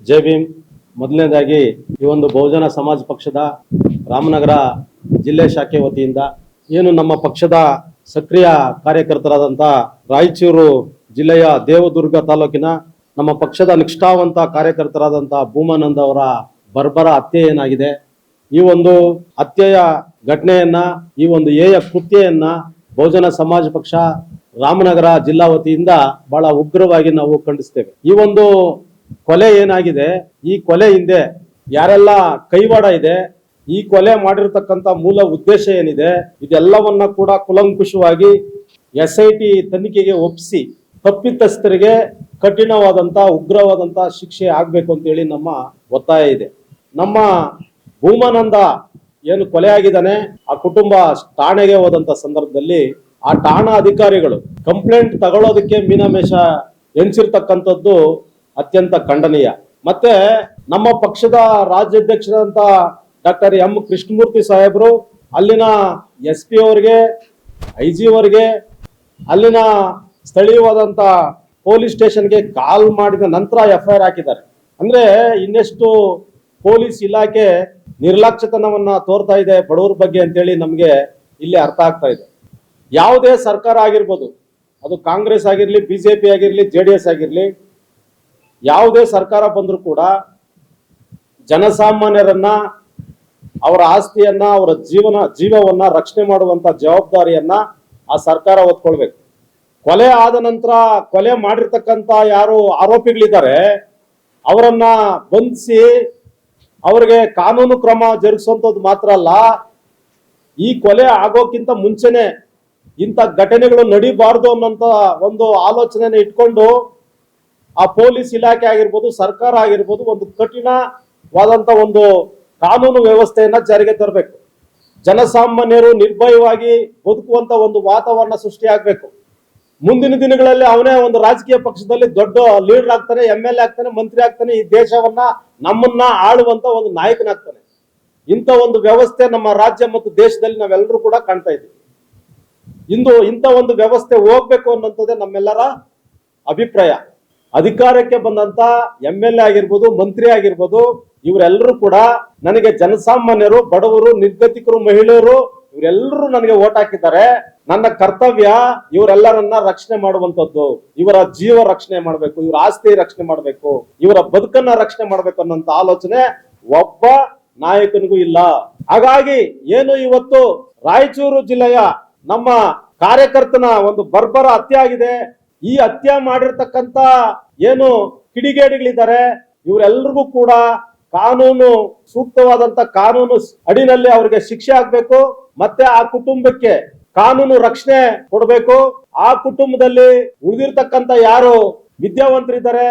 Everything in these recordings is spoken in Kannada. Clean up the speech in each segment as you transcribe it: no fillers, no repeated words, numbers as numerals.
ಜೈ ಭೀಮ್. ಮೊದಲನೇದಾಗಿ ಈ ಒಂದು ಬಹುಜನ ಸಮಾಜ ಪಕ್ಷದ ರಾಮನಗರ ಜಿಲ್ಲೆ ಶಾಖೆ ವತಿಯಿಂದ ಏನು ನಮ್ಮ ಪಕ್ಷದ ಸಕ್ರಿಯ ಕಾರ್ಯಕರ್ತರಾದಂಥ ರಾಯಚೂರು ಜಿಲ್ಲೆಯ ದೇವದುರ್ಗ ತಾಲೂಕಿನ ನಮ್ಮ ಪಕ್ಷದ ನಿಷ್ಠಾವಂತ ಕಾರ್ಯಕರ್ತರಾದಂಥ ಭೂಮಾನಂದ ಅವರ ಬರ್ಬರ ಹತ್ಯೆ ಏನಾಗಿದೆ, ಈ ಒಂದು ಹತ್ಯೆಯ ಘಟನೆಯನ್ನ, ಈ ಒಂದು ಹೇಯ ಕೃತ್ಯೆಯನ್ನ ಬಹುಜನ ಸಮಾಜ ಪಕ್ಷ ರಾಮನಗರ ಜಿಲ್ಲಾ ವತಿಯಿಂದ ಬಹಳ ಉಗ್ರವಾಗಿ ನಾವು ಖಂಡಿಸ್ತೇವೆ. ಈ ಒಂದು ಕೊಲೆ ಏನಾಗಿದೆ, ಈ ಕೊಲೆ ಹಿಂದೆ ಯಾರೆಲ್ಲ ಕೈವಾಡ ಇದೆ, ಈ ಕೊಲೆ ಮಾಡಿರ್ತಕ್ಕಂಥ ಮೂಲ ಉದ್ದೇಶ ಏನಿದೆ, ಇದೆಲ್ಲವನ್ನ ಕೂಡ ಕುಲಂಕುಷವಾಗಿ SIT ತನಿಖೆಗೆ ಒಪ್ಪಿಸಿ ತಪ್ಪಿತಸ್ಥರಿಗೆ ಕಠಿಣವಾದಂತ ಉಗ್ರವಾದಂತ ಶಿಕ್ಷೆ ಆಗ್ಬೇಕು ಅಂತ ಹೇಳಿ ನಮ್ಮ ಒತ್ತಾಯ ಇದೆ. ನಮ್ಮ ಭೂಮಾನಂದ ಏನು ಕೊಲೆ ಆಗಿದ್ದಾನೆ, ಆ ಕುಟುಂಬ ಠಾಣೆಗೆ ಹೋದಂತ ಸಂದರ್ಭದಲ್ಲಿ ಆ ಠಾಣಾ ಅಧಿಕಾರಿಗಳು ಕಂಪ್ಲೇಂಟ್ ತಗೊಳ್ಳೋದಕ್ಕೆ ಮೀನಮೇಷ ಎಣಿಸಿರ್ತಕ್ಕಂಥದ್ದು ಅತ್ಯಂತ ಖಂಡನೀಯ. ಮತ್ತೆ ನಮ್ಮ ಪಕ್ಷದ ರಾಜ್ಯಾಧ್ಯಕ್ಷರಾದಂತ ಡಾಕ್ಟರ್ M ಕೃಷ್ಣಮೂರ್ತಿ ಸಾಹೇಬರು ಅಲ್ಲಿನ SP ಅವರಿಗೆ, IG ಅವರಿಗೆ, ಅಲ್ಲಿನ ಸ್ಥಳೀಯವಾದಂತ ಪೊಲೀಸ್ ಸ್ಟೇಷನ್ಗೆ ಕಾಲ್ ಮಾಡಿದ ನಂತರ FIR ಹಾಕಿದ್ದಾರೆ. ಅಂದ್ರೆ ಇನ್ನೆಷ್ಟು ಪೊಲೀಸ್ ಇಲಾಖೆ ನಿರ್ಲಕ್ಷ್ಯತನವನ್ನ ತೋರ್ತಾ ಇದೆ ಬಡವರ ಬಗ್ಗೆ ಅಂತೇಳಿ ನಮ್ಗೆ ಇಲ್ಲಿ ಅರ್ಥ ಆಗ್ತಾ ಇದೆ. ಯಾವುದೇ ಸರ್ಕಾರ ಆಗಿರ್ಬೋದು, ಅದು ಕಾಂಗ್ರೆಸ್ ಆಗಿರ್ಲಿ, BJP ಆಗಿರ್ಲಿ, JDS ಆಗಿರ್ಲಿ, ಯಾವುದೇ ಸರ್ಕಾರ ಬಂದರೂ ಕೂಡ ಜನಸಾಮಾನ್ಯರನ್ನ, ಅವರ ಆಸ್ತಿಯನ್ನ, ಅವರ ಜೀವವನ್ನ ರಕ್ಷಣೆ ಮಾಡುವಂತ ಜವಾಬ್ದಾರಿಯನ್ನ ಆ ಸರ್ಕಾರ ಹೊತ್ಕೊಳ್ಬೇಕು. ಕೊಲೆ ಆದ ನಂತರ ಕೊಲೆ ಮಾಡಿರ್ತಕ್ಕಂಥ ಯಾರು ಆರೋಪಿಗಳಿದ್ದಾರೆ ಅವರನ್ನ ಬಂಧಿಸಿ ಅವ್ರಿಗೆ ಕಾನೂನು ಕ್ರಮ ಜರುಗಿಸುವಂಥದ್ದು ಮಾತ್ರ ಅಲ್ಲ, ಈ ಕೊಲೆ ಆಗೋಕ್ಕಿಂತ ಮುಂಚೆನೆ ಇಂಥ ಘಟನೆಗಳು ನಡೀಬಾರ್ದು ಅನ್ನೋಂಥ ಒಂದು ಆಲೋಚನೆನ ಇಟ್ಕೊಂಡು ಆ ಪೊಲೀಸ್ ಇಲಾಖೆ ಆಗಿರ್ಬೋದು, ಸರ್ಕಾರ ಆಗಿರ್ಬೋದು, ಒಂದು ಕಠಿಣವಾದಂತ ಒಂದು ಕಾನೂನು ವ್ಯವಸ್ಥೆಯನ್ನ ಜಾರಿಗೆ ತರಬೇಕು. ಜನಸಾಮಾನ್ಯರು ನಿರ್ಭಯವಾಗಿ ಬದುಕುವಂತ ಒಂದು ವಾತಾವರಣ ಸೃಷ್ಟಿ ಆಗ್ಬೇಕು. ಮುಂದಿನ ದಿನಗಳಲ್ಲಿ ಅವನೇ ಒಂದು ರಾಜಕೀಯ ಪಕ್ಷದಲ್ಲಿ ದೊಡ್ಡ ಲೀಡರ್ ಆಗ್ತಾನೆ, MLA ಆಗ್ತಾನೆ, ಮಂತ್ರಿ ಆಗ್ತಾನೆ, ಈ ದೇಶವನ್ನ ನಮ್ಮನ್ನ ಆಳುವಂತ ಒಂದು ನಾಯಕನಾಗ್ತಾನೆ. ಇಂಥ ಒಂದು ವ್ಯವಸ್ಥೆ ನಮ್ಮ ರಾಜ್ಯ ಮತ್ತು ದೇಶದಲ್ಲಿ ನಾವೆಲ್ಲರೂ ಕೂಡ ಕಾಣ್ತಾ ಇದ್ದೀವಿ. ಇಂಥ ಒಂದು ವ್ಯವಸ್ಥೆ ಹೋಗ್ಬೇಕು ಅನ್ನೋಂಥದ್ದೇ ನಮ್ಮೆಲ್ಲರ ಅಭಿಪ್ರಾಯ. ಅಧಿಕಾರಕ್ಕೆ ಬಂದಂತ MLA ಆಗಿರ್ಬೋದು, ಮಂತ್ರಿ ಆಗಿರ್ಬೋದು, ಇವರೆಲ್ಲರೂ ಕೂಡ ನನಗೆ ಜನಸಾಮಾನ್ಯರು, ಬಡವರು, ನಿರ್ಗತಿಕರು, ಮಹಿಳೆಯರು ಇವರೆಲ್ಲರೂ ನನಗೆ ಓಟ್ ಹಾಕಿದ್ದಾರೆ. ನನ್ನ ಕರ್ತವ್ಯ ಇವರೆಲ್ಲರನ್ನ ರಕ್ಷಣೆ ಮಾಡುವಂತದ್ದು, ಇವರ ಜೀವ ರಕ್ಷಣೆ ಮಾಡಬೇಕು, ಇವರ ಆಸ್ತಿ ರಕ್ಷಣೆ ಮಾಡಬೇಕು, ಇವರ ಬದುಕನ್ನ ರಕ್ಷಣೆ ಮಾಡಬೇಕು ಅನ್ನೋಂತ ಆಲೋಚನೆ ಒಬ್ಬ ನಾಯಕನಿಗೂ ಇಲ್ಲ. ಹಾಗಾಗಿ ಏನು ಇವತ್ತು ರಾಯಚೂರು ಜಿಲ್ಲೆಯ ನಮ್ಮ ಕಾರ್ಯಕರ್ತನ ಒಂದು ಬರ್ಬರ ಹತ್ಯೆ ಆಗಿದೆ. ಈ ಹತ್ಯೆ ಮಾಡಿರ್ತಕ್ಕಂತ ಏನು ಕಿಡಿಗೇಡಿಗಳಿದ್ದಾರೆ ಇವರೆಲ್ಲರಿಗೂ ಕೂಡ ಕಾನೂನು ಸೂಕ್ತವಾದಂತ ಕಾನೂನು ಅಡಿನಲ್ಲಿ ಅವರಿಗೆ ಶಿಕ್ಷೆ ಆಗ್ಬೇಕು. ಮತ್ತೆ ಆ ಕುಟುಂಬಕ್ಕೆ ಕಾನೂನು ರಕ್ಷಣೆ ಕೊಡಬೇಕು. ಆ ಕುಟುಂಬದಲ್ಲಿ ಉಳಿದಿರ್ತಕ್ಕಂತ ಯಾರು ವಿದ್ಯಾವಂತರಿದ್ದಾರೆ,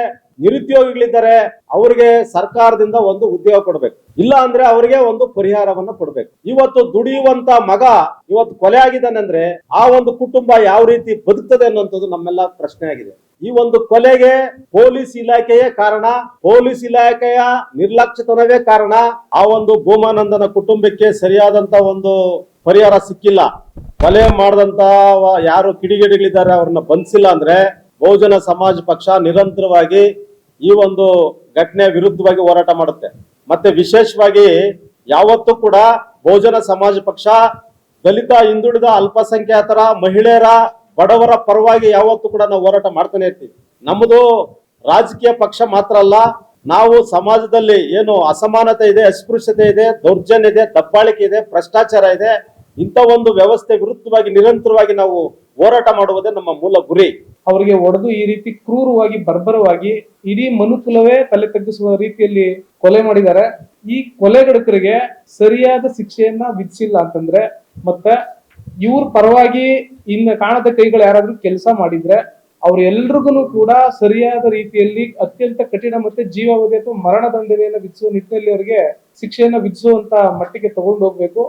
ನಿರುದ್ಯೋಗಿಗಳಿದ್ದಾರೆ, ಅವರಿಗೆ ಸರ್ಕಾರದಿಂದ ಒಂದು ಉದ್ಯೋಗ ಕೊಡಬೇಕು. ಇಲ್ಲ ಅಂದ್ರೆ ಅವರಿಗೆ ಒಂದು ಪರಿಹಾರವನ್ನ ಕೊಡಬೇಕು. ಇವತ್ತು ದುಡಿಯುವಂತ ಮಗ ಇವತ್ತು ಕೊಲೆ ಆಗಿದ್ದಾನೆ ಅಂದ್ರೆ ಆ ಒಂದು ಕುಟುಂಬ ಯಾವ ರೀತಿ ಬದುಕ್ತದೆ ಅನ್ನೋಂಥದ್ದು ನಮ್ಮೆಲ್ಲ ಪ್ರಶ್ನೆ ಆಗಿದೆ. ಈ ಒಂದು ಕೊಲೆಗೆ ಪೊಲೀಸ್ ಇಲಾಖೆಯೇ ಕಾರಣ, ಪೊಲೀಸ್ ಇಲಾಖೆಯ ನಿರ್ಲಕ್ಷ್ಯತನವೇ ಕಾರಣ. ಆ ಒಂದು ಭೂಮಾನಂದನ ಕುಟುಂಬಕ್ಕೆ ಸರಿಯಾದಂತ ಒಂದು ಪರಿಹಾರ ಸಿಕ್ಕಿಲ್ಲ. ಕೊಲೆ ಮಾಡಿದಂತ ಯಾರು ಕಿಡಿಗೇಡಿಗಳಿದ್ದಾರೆ ಅವ್ರನ್ನ ಬಂಧಿಸಿಲ್ಲ ಅಂದ್ರೆ ಬಹುಜನ ಸಮಾಜ ಪಕ್ಷ ನಿರಂತರವಾಗಿ ಈ ಒಂದು ಘಟನೆ ವಿರುದ್ಧವಾಗಿ ಹೋರಾಟ ಮಾಡುತ್ತೆ. ಮತ್ತೆ ವಿಶೇಷವಾಗಿ ಯಾವತ್ತೂ ಕೂಡ ಬಹುಜನ ಸಮಾಜ ಪಕ್ಷ ದಲಿತ, ಹಿಂದುಳಿದ, ಅಲ್ಪಸಂಖ್ಯಾತರ, ಮಹಿಳೆಯರ, ಬಡವರ ಪರವಾಗಿ ಯಾವತ್ತೂ ಕೂಡ ನಾವು ಹೋರಾಟ ಮಾಡ್ತಾನೆ ಇರ್ತೀವಿ. ನಮ್ಮದು ರಾಜಕೀಯ ಪಕ್ಷ ಮಾತ್ರ ಅಲ್ಲ, ನಾವು ಸಮಾಜದಲ್ಲಿ ಏನು ಅಸಮಾನತೆ ಇದೆ, ಅಸ್ಪೃಶ್ಯತೆ ಇದೆ, ದೌರ್ಜನ್ಯ ಇದೆ, ದಬ್ಬಾಳಿಕೆ ಇದೆ, ಭ್ರಷ್ಟಾಚಾರ ಇದೆ, ಇಂಥ ಒಂದು ವ್ಯವಸ್ಥೆ ವಿರುದ್ಧವಾಗಿ ನಿರಂತರವಾಗಿ ನಾವು ಹೋರಾಟ ಮಾಡುವುದೇ ನಮ್ಮ ಮೂಲ ಗುರಿ. ಅವರಿಗೆ ಹೊಡೆದು ಈ ರೀತಿ ಕ್ರೂರವಾಗಿ, ಬರ್ಬರವಾಗಿ ಇಡೀ ಮನುಕುಲವೇ ತಲೆ ತಗ್ಗಿಸುವ ರೀತಿಯಲ್ಲಿ ಕೊಲೆ ಮಾಡಿದ್ದಾರೆ. ಈ ಕೊಲೆಗಡಕರಿಗೆ ಸರಿಯಾದ ಶಿಕ್ಷೆಯನ್ನ ವಿಧಿಸಿಲ್ಲ ಅಂತಂದ್ರೆ, ಮತ್ತೆ ಇವ್ರ ಪರವಾಗಿ ಇನ್ನು ಕಾಣದ ಕೈಗಳು ಯಾರಾದ್ರೂ ಕೆಲಸ ಮಾಡಿದ್ರೆ ಅವ್ರೆಲ್ರಿಗೂ ಕೂಡ ಸರಿಯಾದ ರೀತಿಯಲ್ಲಿ ಅತ್ಯಂತ ಕಠಿಣ ಮತ್ತೆ ಜೀವಾವಧಿ ಅಥವಾ ಮರಣ ದಂಡನೆಯನ್ನು ವಿಧಿಸುವ ನಿಟ್ಟಿನಲ್ಲಿ ಅವರಿಗೆ ಶಿಕ್ಷೆಯನ್ನ ವಿಧಿಸುವಂತ ಮಟ್ಟಿಗೆ ತಗೊಂಡು ಹೋಗ್ಬೇಕು.